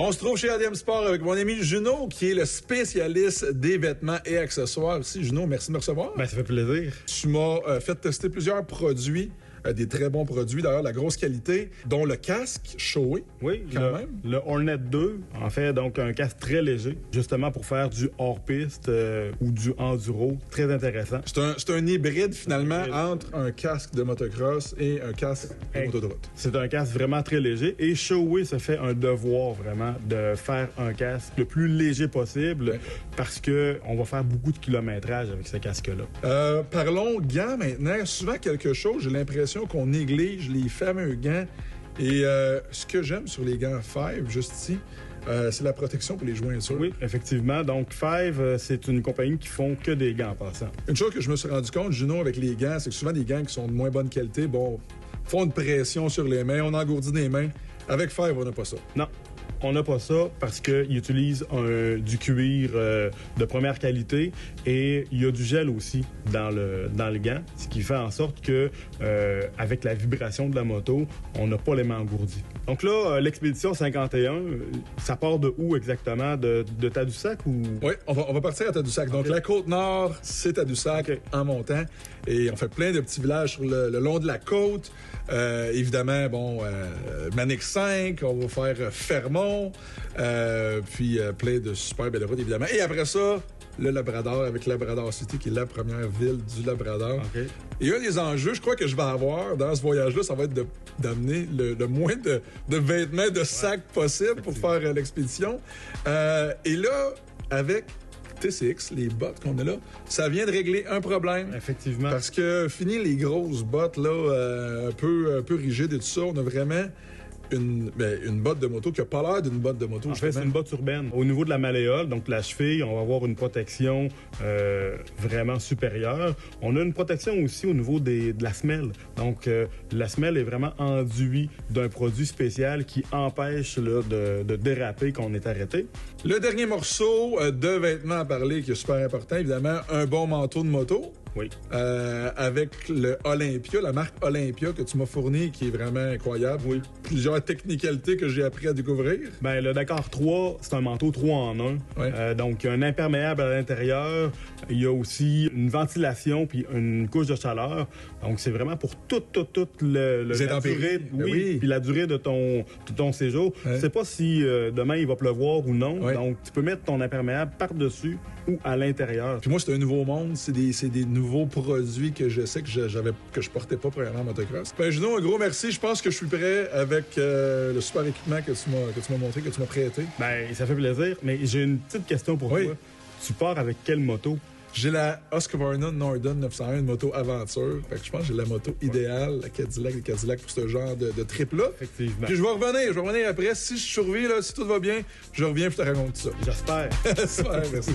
On se trouve chez ADM Sport avec mon ami Junot, qui est le spécialiste des vêtements et accessoires. Aussi, Junot, merci de me recevoir. Ben, ça fait plaisir. Tu m'as fait tester plusieurs produits, des très bons produits, d'ailleurs, la grosse qualité, dont le casque Shoei. Oui, le Hornet 2, en fait, donc un casque très léger, justement pour faire du hors-piste ou du enduro, très intéressant. C'est un hybride, finalement, entre un casque de motocross et un casque de moto de route. C'est un casque vraiment très léger et Shoei se fait un devoir, vraiment, de faire un casque le plus léger possible parce que on va faire beaucoup de kilométrage avec ce casque-là. Parlons gants maintenant. Souvent quelque chose, j'ai l'impression qu'on néglige les fameux gants. Et ce que j'aime sur les gants Five, juste ici, c'est la protection pour les jointures. Oui, effectivement. Donc, Five, c'est une compagnie qui font que des gants en passant. Une chose que je me suis rendu compte, Juno, avec les gants, c'est que souvent des gants qui sont de moins bonne qualité, font une pression sur les mains, on engourdit les mains. Avec Five, on n'a pas ça. Non. On n'a pas ça parce qu'ils utilisent du cuir de première qualité et il y a du gel aussi dans le gant, ce qui fait en sorte que avec la vibration de la moto, on n'a pas les mains engourdies. Donc là, l'expédition 51, ça part de où exactement? De Tadoussac ou? Oui, on va partir à Tadoussac. Donc la Côte-Nord, c'est Tadoussac en montant. Et on fait plein de petits villages sur le long de la côte. Évidemment, Manic 5, on va faire Fermont, puis plein de super belles routes, évidemment. Et après ça, le Labrador, avec Labrador City, qui est la première ville du Labrador. Okay. Et un des enjeux, je crois que je vais avoir dans ce voyage-là, ça va être d'amener le moins de vêtements, de sacs possible pour faire l'expédition. Et là, avec TCX, les bottes qu'on a là, ça vient de régler un problème. Effectivement. Parce que fini les grosses bottes là, un peu rigides et tout ça, on a vraiment une botte de moto qui a pas l'air d'une botte de moto. En fait, c'est une botte urbaine. Au niveau de la malléole, donc la cheville, on va avoir une protection vraiment supérieure. On a une protection aussi au niveau de la semelle. Donc, la semelle est vraiment enduite d'un produit spécial qui empêche là, de déraper quand on est arrêté. Le dernier morceau de vêtements à parler qui est super important, évidemment, un bon manteau de moto. Oui. Avec le Olympia, la marque Olympia que tu m'as fourni, qui est vraiment incroyable. Oui. Plusieurs technicalités que j'ai appris à découvrir. Ben, le Dakar 3, c'est un manteau 3 en 1. Ouais. Donc, il y a un imperméable à l'intérieur. Il y a aussi une ventilation puis une couche de chaleur. Donc, c'est vraiment pour toute la durée, puis la durée de ton séjour. Ouais. Tu sais pas si demain il va pleuvoir ou non. Ouais. Donc, tu peux mettre ton imperméable par-dessus ou à l'intérieur. Puis moi, c'est un nouveau monde. C'est des nouveaux produits que je sais que je portais pas premièrement en motocross. Ben, Juno, un gros merci. Je pense que je suis prêt avec le super équipement que tu m'as montré, que tu m'as prêté. Ben, ça fait plaisir. Mais j'ai une petite question pour toi. Tu pars avec quelle moto? J'ai la Husqvarna Norden 901, une moto aventure. Fait que je pense que j'ai la moto idéale, la Cadillac pour ce genre de trip-là. Effectivement. Puis je vais revenir après. Si je survis, là, si tout va bien, je reviens et je te raconte tout ça. J'espère. Super, merci.